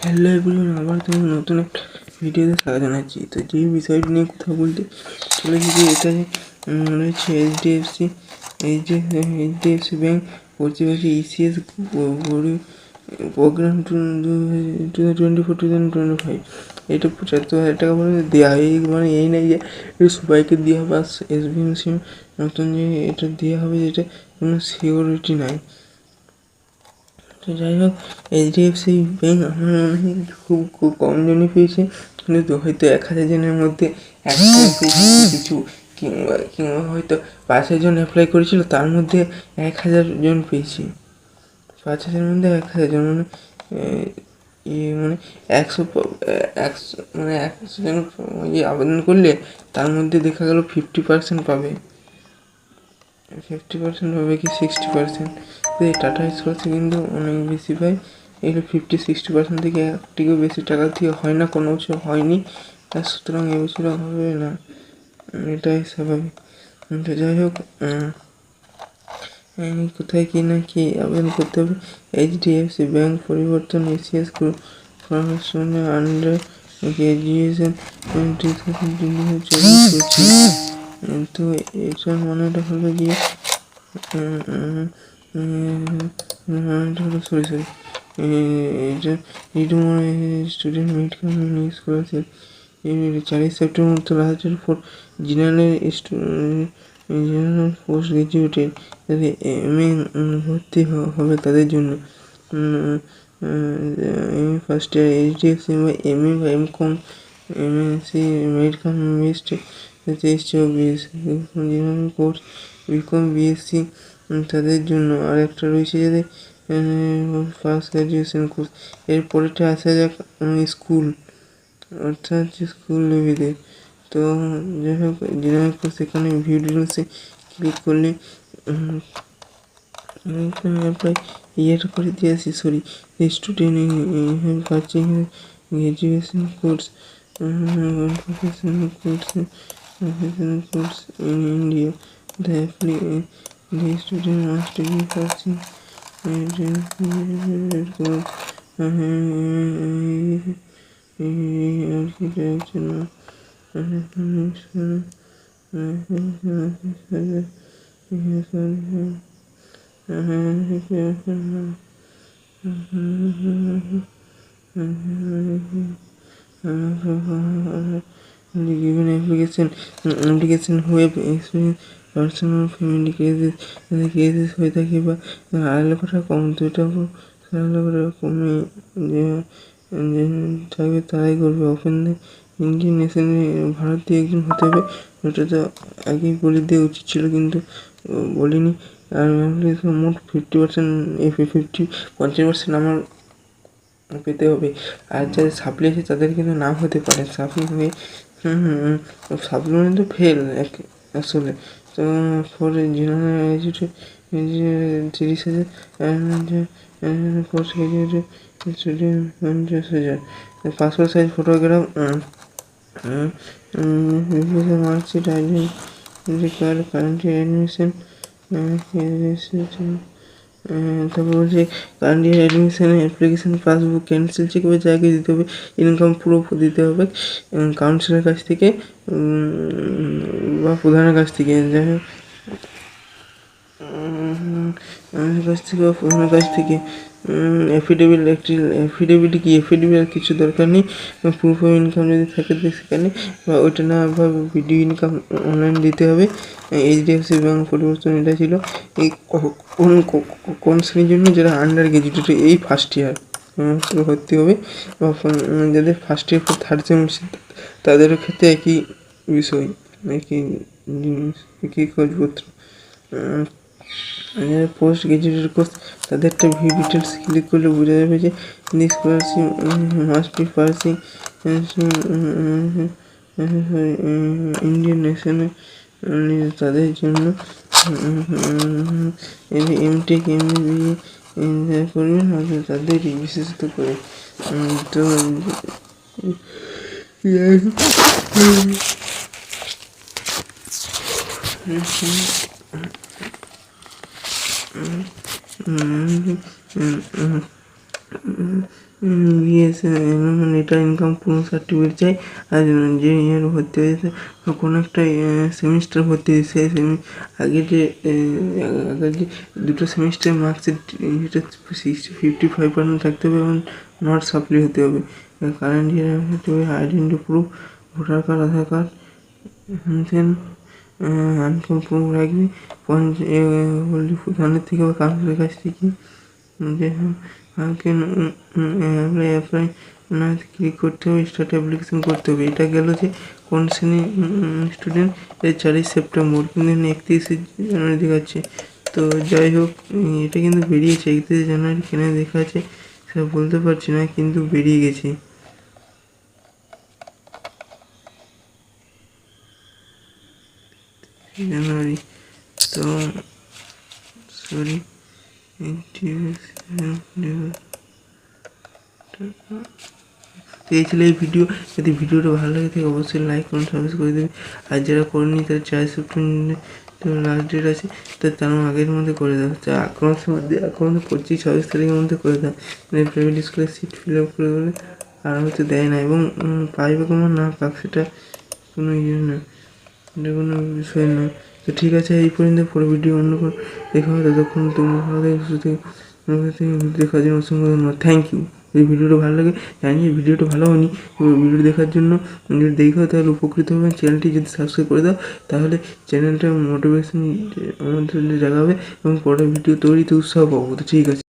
Hello everyone, আবার তোমার নতুন একটা ভিডিওতে স্বাগত জানাচ্ছি। তো যে বিষয়টি নিয়ে কথা বলতে চলেছি যে এটা রয়েছে এইচডিএফসি ব্যাঙ্ক প্রতিবাসী ইসিএস প্রোগ্রাম 2024-2025 এটা 75,000 টাকা পর্যন্ত দেওয়া হয়। মানে এই নয় যে সবাইকে দেওয়া হবে, এসবিএমসি নতুন যে এটা দেওয়া হবে যেটা কোনো সিওরিটি নাই। তো যাই হোক, এইচডিএফসি ব্যাঙ্ক আমার মনে হয় খুব কম জনই পেয়েছে, কিন্তু হয়তো 1,000 জনের মধ্যে 100 পেয়েছে কিছু, কিংবা হয়তো 5,000 জন অ্যাপ্লাই করেছিল, তার মধ্যে 1,000 জন পেয়েছি। 5,000 মধ্যে 1,000 জন মানে 100 জন আবেদন করলে তার মধ্যে দেখা গেল 50% পাবে, 50% পাবে কি 60%। টাটা স্কলারশিপ কিন্তু অনেক বেশি পায়। এগুলো 50-60% থেকে একটিকেও বেশি টাকা দিয়ে হয় না, কোনো বছর হয়নি, সুতরাং এবছর হবে না, এটাই স্বাভাবিক। তো যাই হোক, কোথায় কি না কি আবেদন করতে হবে? HDFC Bank Parivartan ACS under graduation 2024। তো এটার মানেটা হলো গিয়ে স্টুডেন্ট মেডিকেল স্কলারশিপ 4 সেপ্টেম্বর তো last date for general post graduated যাদের এমএ ভর্তি হবে তাদের জন্য। এমএ ফার্স্ট ইয়ার এইচডিএফসি বা এমএ বা MCom MSc medical best 23-24 general course BCom BSc তাদের জন্য। আর একটা রয়েছে যাদের ফার্স্ট গ্রাজুয়েশন কোর্স। এর পরেরটা আসা যাক স্কুল, অর্থাৎ স্কুল লেভেলের। তো যাই হোক, জেনারেল কোর্স এখানে ভিউ ডিটেলসে ক্লিক করলে প্রায় ইয়েটা করে দিয়ে আসি, স্টুডেন্ট পাচ্ছিং graduation course professional course in India. The student must be pursuing given application web experience personal family cases হয়ে থাকে বা 2.5 লক্ষ টাকা কম, 2 লক্ষ টাকা কমে থাকবে তারাই করবে। ওপেন ইন্ডিয়ান ন্যাশনাল ভারতীয় একজন হতে হবে, ওটা তো আগেই বলে দেওয়া উচিত ছিল কিন্তু বলিনি। আর মোট 50% আমার পেতে হবে। আর যাদের সাপ্লি আছে তাদের কিন্তু নাম হতে পারে, সাপ্লি হয়ে সাপ্লিমেন্ট তো ফেল আসলে। তো পরে general 30,000, post graduate student 50,000, passport size photograph, marksheet, identity card, current admission. তারপর বলছে কারেন্ট অ্যাডমিশনের অ্যাপ্লিকেশন, পাসবুক, ক্যান্সেল চেক হবে, যাকে দিতে হবে, ইনকাম প্রুফ দিতে হবে কাউন্সিলের কাছ থেকে বা প্রধানের কাছ থেকে, যাই হোক প্রধানের কাছ থেকে অ্যাফিডেভিট কি অ্যাফিডেভিট আর কিছু দরকার নেই। প্রুফ অফ ইনকাম যদি থাকে সেখানে, বা ওইটা না বা ভিডিও ইনকাম অনলাইন দিতে হবে। এইচডিএফসি ব্যাঙ্ক পরিবর্তন এটা ছিল এই কোন শ্রেণীর জন্য, যারা আন্ডার গ্রাজুয়েট এই ফার্স্ট ইয়ার ভর্তি হবে, বা যাদের ফার্স্ট ইয়ার পর থার্ড সেমিস্টার তাদের ক্ষেত্রে একই বিষয়, একই জিনিস, একই কাগজপত্র। পোস্ট গ্রাজুয়েট কোর্স তাদেরটা ভিউ ডিটেলস ক্লিক করলে বোঝা যাবে যে scholarship must be pursuing Indian national তাদের জন্য। এমটেক এমবিবিএ যারা করবেন তাদের বিশেষত করে। তো ইয়েস, মানে এটা ইনকাম পূর্ণ সার্টিফিকেট চাই। আর যে ইয়ার ভর্তি হয়েছে কোনো একটা সেমিস্টার ভর্তি হয়েছে সেই আগে যে আগের যে দুটো সেমিস্টারের মার্কশিট এটা 55% থাকতে হবে এবং নট সাপ্লি হতে হবে। কারেন্ট ইয়ার হতে হবে, আইডেন্টি প্রুফ, ভোটার কার্ড, আধার কার্ড, দেন ইনকাম প্রুফ রাখবি প্রধানের থেকে বা কাউন্সিলের কাছ থেকে। যে অ্যাপ্লাই না ক্লিক করতে হবে, স্টার্ট অ্যাপ্লিকেশন করতে হবে। এটা গেল যে কোন শ্রেণী স্টুডেন্ট, এই 4ই সেপ্টেম্বর, কিন্তু 31শে জানুয়ারি দেখাচ্ছে। তো যাই হোক, এটা কিন্তু বেরিয়েছে 31শে জানুয়ারি, কেন দেখাচ্ছে সেটা বলতে পারছি না, কিন্তু বেরিয়ে গেছে। জানুয়ারি, তো সরি, তো এই ছিল এই ভিডিও। যদি ভিডিওটা ভালো লাগে থাকে অবশ্যই লাইক করুন, সাবস্ক্রাইব করে দেবে। আর যারা করেনি তারা 4 সেপ্টেম্বর তো লাস্ট ডেট আছে, তো তার আগের মধ্যে করে দাও। আক্রমণের মধ্যে 25-26 তারিখের মধ্যে করে দাও। প্রাইভেট স্কুলের সিট ফিল আপ করে বলে আর হয়তো দেয় না, এবং পাইবে কোনো না পাক সেটা কোনো ইয়ে না, এটা কোনো বিষয় না। তো ঠিক আছে, এই পর্যন্ত। পরে ভিডিও অন্য কোনো দেখা হবে, ততক্ষণ তুমি ভালো থেকে সুস্থ থেকে দেখার জন্য অসংখ্য ধন্যবাদ। Thank you. যদি ভিডিওটা ভালো লাগে, জানি ভিডিওটা ভালো হয়নি, ভিডিও দেখার জন্য যদি দেখো তাহলে উপকৃত হবেন। চ্যানেলটি যদি সাবস্ক্রাইব করে দাও তাহলে চ্যানেলটা মোটিভেশন আমাদের জাগাবে এবং পরে ভিডিও তৈরিতে উৎসাহ পাবো। তো ঠিক আছে।